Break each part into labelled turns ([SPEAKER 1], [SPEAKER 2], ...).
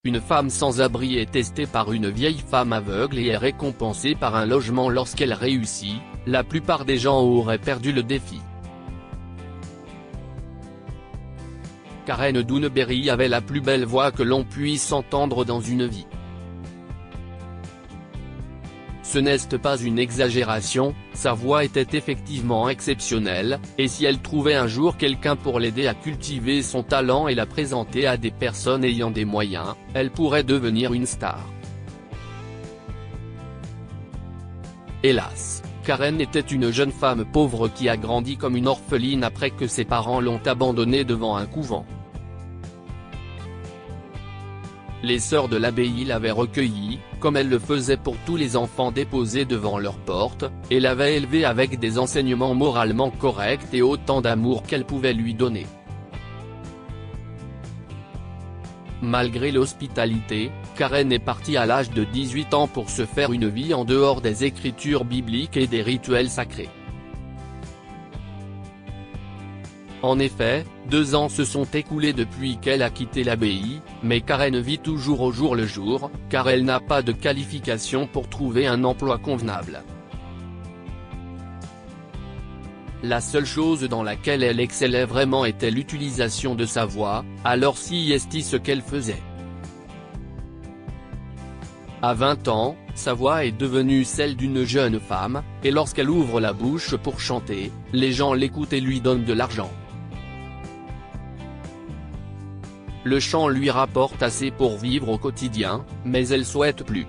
[SPEAKER 1] Une femme sans abri est testée par une vieille femme aveugle et est récompensée par un logement lorsqu'elle réussit. La plupart des gens auraient perdu le défi. Karen Dunberry avait la plus belle voix que l'on puisse entendre dans une vie. Ce n'est pas une exagération, sa voix était effectivement exceptionnelle, et si elle trouvait un jour quelqu'un pour l'aider à cultiver son talent et la présenter à des personnes ayant des moyens, elle pourrait devenir une star. Hélas, Karen était une jeune femme pauvre qui a grandi comme une orpheline après que ses parents l'ont abandonnée devant un couvent. Les sœurs de l'abbaye l'avaient recueillie, comme elles le faisaient pour tous les enfants déposés devant leur porte, et l'avaient élevée avec des enseignements moralement corrects et autant d'amour qu'elles pouvaient lui donner. Malgré l'hospitalité, Karen est partie à l'âge de 18 ans pour se faire une vie en dehors des écritures bibliques et des rituels sacrés. En effet, 2 ans se sont écoulés depuis qu'elle a quitté l'abbaye, mais Karen vit toujours au jour le jour, car elle n'a pas de qualification pour trouver un emploi convenable. La seule chose dans laquelle elle excellait vraiment était l'utilisation de sa voix, alors c'est ce qu'elle faisait. À 20 ans, sa voix est devenue celle d'une jeune femme, et lorsqu'elle ouvre la bouche pour chanter, les gens l'écoutent et lui donnent de l'argent. Le chant lui rapporte assez pour vivre au quotidien, mais elle souhaite plus.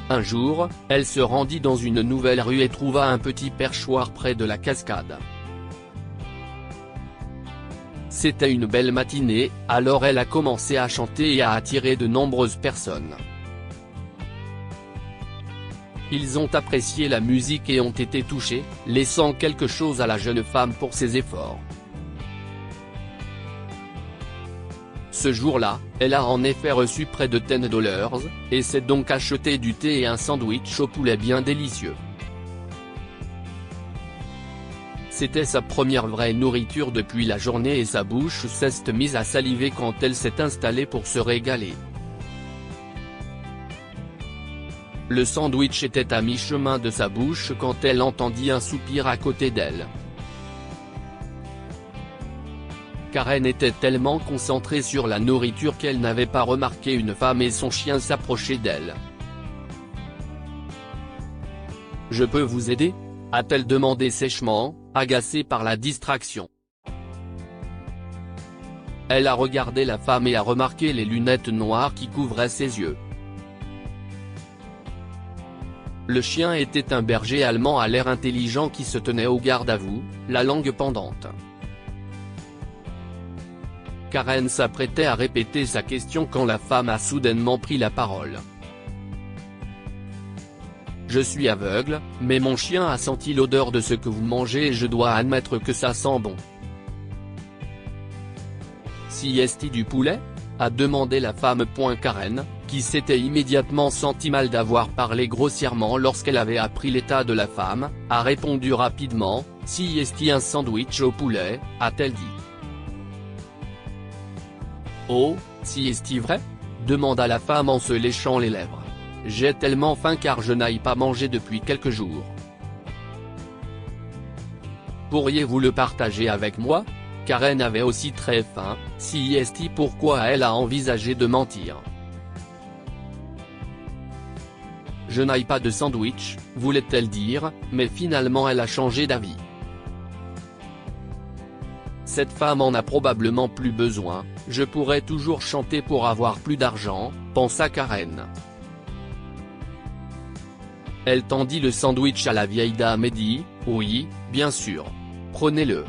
[SPEAKER 1] Un jour, elle se rendit dans une nouvelle rue et trouva un petit perchoir près de la cascade. C'était une belle matinée, alors elle a commencé à chanter et à attirer de nombreuses personnes. Ils ont apprécié la musique et ont été touchés, laissant quelque chose à la jeune femme pour ses efforts. Ce jour-là, elle a en effet reçu près de $10, et s'est donc acheté du thé et un sandwich au poulet bien délicieux. C'était sa première vraie nourriture depuis la journée et sa bouche s'est mise à saliver quand elle s'est installée pour se régaler. Le sandwich était à mi-chemin de sa bouche quand elle entendit un soupir à côté d'elle. Karen était tellement concentrée sur la nourriture qu'elle n'avait pas remarqué une femme et son chien s'approcher d'elle. « Je peux vous aider ?» a-t-elle demandé sèchement, agacée par la distraction. Elle a regardé la femme et a remarqué les lunettes noires qui couvraient ses yeux. Le chien était un berger allemand à l'air intelligent qui se tenait au garde à vous, la langue pendante. Karen s'apprêtait à répéter sa question quand la femme a soudainement pris la parole. « Je suis aveugle, mais mon chien a senti l'odeur de ce que vous mangez et je dois admettre que ça sent bon. »« Si est-il du poulet ?» a demandé la femme. Karen, qui s'était immédiatement senti mal d'avoir parlé grossièrement lorsqu'elle avait appris l'état de la femme, a répondu rapidement, « Si est-il un sandwich au poulet ?» a-t-elle dit. « Oh, si est-il vrai ?» demanda la femme en se léchant les lèvres. « J'ai tellement faim car je n'ai pas mangé depuis quelques jours. Pourriez-vous le partager avec moi ?» Karen avait aussi très faim, si est pourquoi elle a envisagé de mentir. « Je n'ai pas de sandwich, voulait-elle dire, mais finalement elle a changé d'avis. Cette femme en a probablement plus besoin, je pourrais toujours chanter pour avoir plus d'argent, pensa Karen. Elle tendit le sandwich à la vieille dame et dit, « Oui, bien sûr. Prenez-le.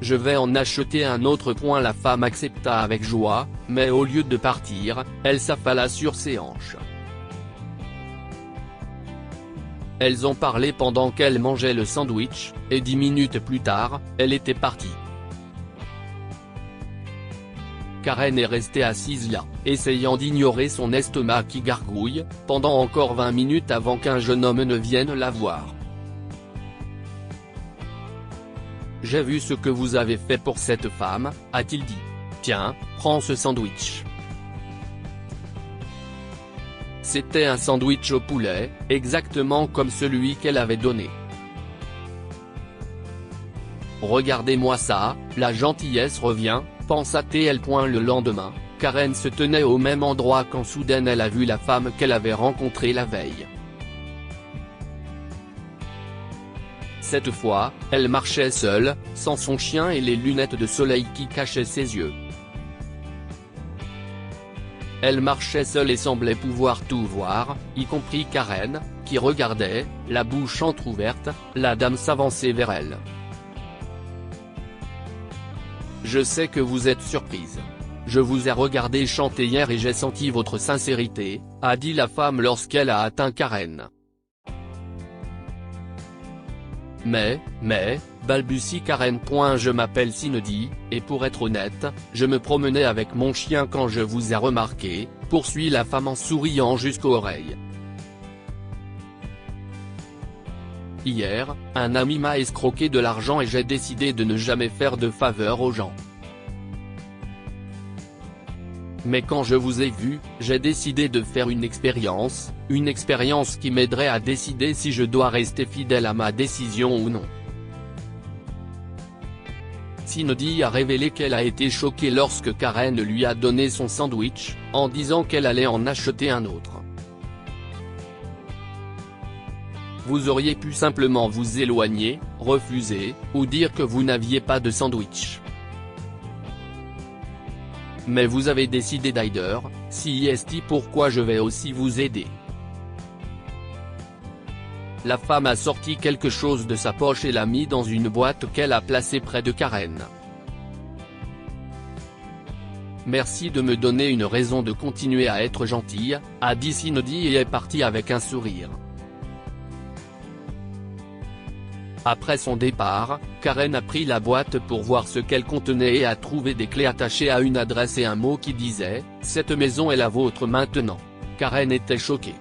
[SPEAKER 1] Je vais en acheter un autre. » La femme accepta avec joie, mais au lieu de partir, elle s'affala sur ses hanches. Elles ont parlé pendant qu'elle mangeait le sandwich, et 10 minutes plus tard, elle était partie. Karen est restée assise là, essayant d'ignorer son estomac qui gargouille, pendant encore 20 minutes avant qu'un jeune homme ne vienne la voir. « j'ai vu ce que vous avez fait pour cette femme, a-t-il dit. Tiens, prends ce sandwich. C'était un sandwich au poulet, exactement comme celui qu'elle avait donné. Regardez-moi ça, la gentillesse revient, pensa-t-elle. Le lendemain, Karen se tenait au même endroit quand soudain elle a vu la femme qu'elle avait rencontrée la veille. Cette fois, elle marchait seule, sans son chien et les lunettes de soleil qui cachaient ses yeux. Elle marchait seule et semblait pouvoir tout voir, y compris Karen, qui regardait, la bouche entrouverte. La dame s'avançait vers elle. Je sais que vous êtes surprise. Je vous ai regardé chanter hier et j'ai senti votre sincérité, a dit la femme lorsqu'elle a atteint Karen. Mais, balbutie Karen. Je m'appelle Cindy, et pour être honnête, je me promenais avec mon chien quand je vous ai remarqué, poursuit la femme en souriant jusqu'aux oreilles. Hier, un ami m'a escroqué de l'argent et j'ai décidé de ne jamais faire de faveur aux gens. Mais quand je vous ai vu, j'ai décidé de faire une expérience qui m'aiderait à décider si je dois rester fidèle à ma décision ou non. Cindy a révélé qu'elle a été choquée lorsque Karen lui a donné son sandwich, en disant qu'elle allait en acheter un autre. Vous auriez pu simplement vous éloigner, refuser, ou dire que vous n'aviez pas de sandwich. Mais vous avez décidé d'aider, c'est pourquoi je vais aussi vous aider. La femme a sorti quelque chose de sa poche et l'a mis dans une boîte qu'elle a placée près de Karen. Merci de me donner une raison de continuer à être gentille, a dit Cindy et est partie avec un sourire. Après son départ, Karen a pris la boîte pour voir ce qu'elle contenait et a trouvé des clés attachées à une adresse et un mot qui disait « Cette maison est la vôtre maintenant ». Karen était choquée.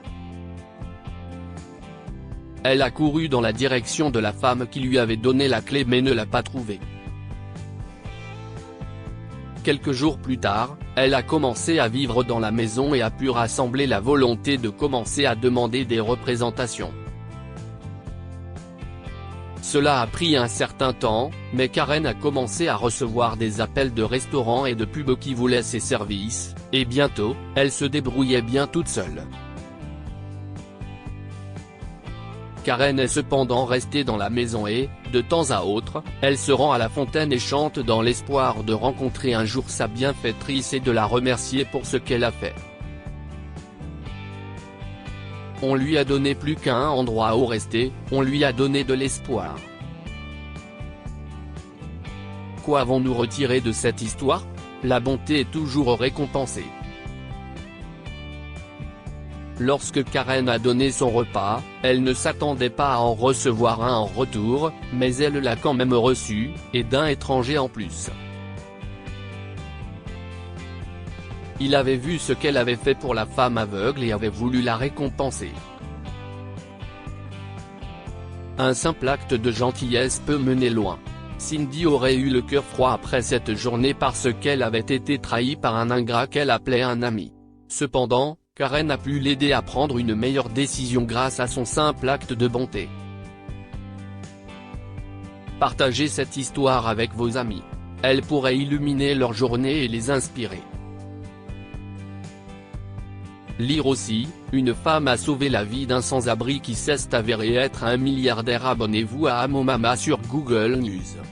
[SPEAKER 1] Elle a couru dans la direction de la femme qui lui avait donné la clé mais ne l'a pas trouvée. Quelques jours plus tard, elle a commencé à vivre dans la maison et a pu rassembler la volonté de commencer à demander des représentations. Cela a pris un certain temps, mais Karen a commencé à recevoir des appels de restaurants et de pubs qui voulaient ses services, et bientôt, elle se débrouillait bien toute seule. Karen est cependant restée dans la maison et, de temps à autre, elle se rend à la fontaine et chante dans l'espoir de rencontrer un jour sa bienfaitrice et de la remercier pour ce qu'elle a fait. On lui a donné plus qu'un endroit où rester, on lui a donné de l'espoir. Quoi avons-nous retiré de cette histoire? La bonté est toujours récompensée. Lorsque Karen a donné son repas, elle ne s'attendait pas à en recevoir un en retour, mais elle l'a quand même reçu, et d'un étranger en plus. Il avait vu ce qu'elle avait fait pour la femme aveugle et avait voulu la récompenser. Un simple acte de gentillesse peut mener loin. Cindy aurait eu le cœur froid après cette journée parce qu'elle avait été trahie par un ingrat qu'elle appelait un ami. Cependant, Karen a pu l'aider à prendre une meilleure décision grâce à son simple acte de bonté. Partagez cette histoire avec vos amis. Elle pourrait illuminer leur journée et les inspirer. Lire aussi, une femme a sauvé la vie d'un sans-abri qui s'est avéré être un milliardaire. Abonnez-vous à Amomama sur Google News.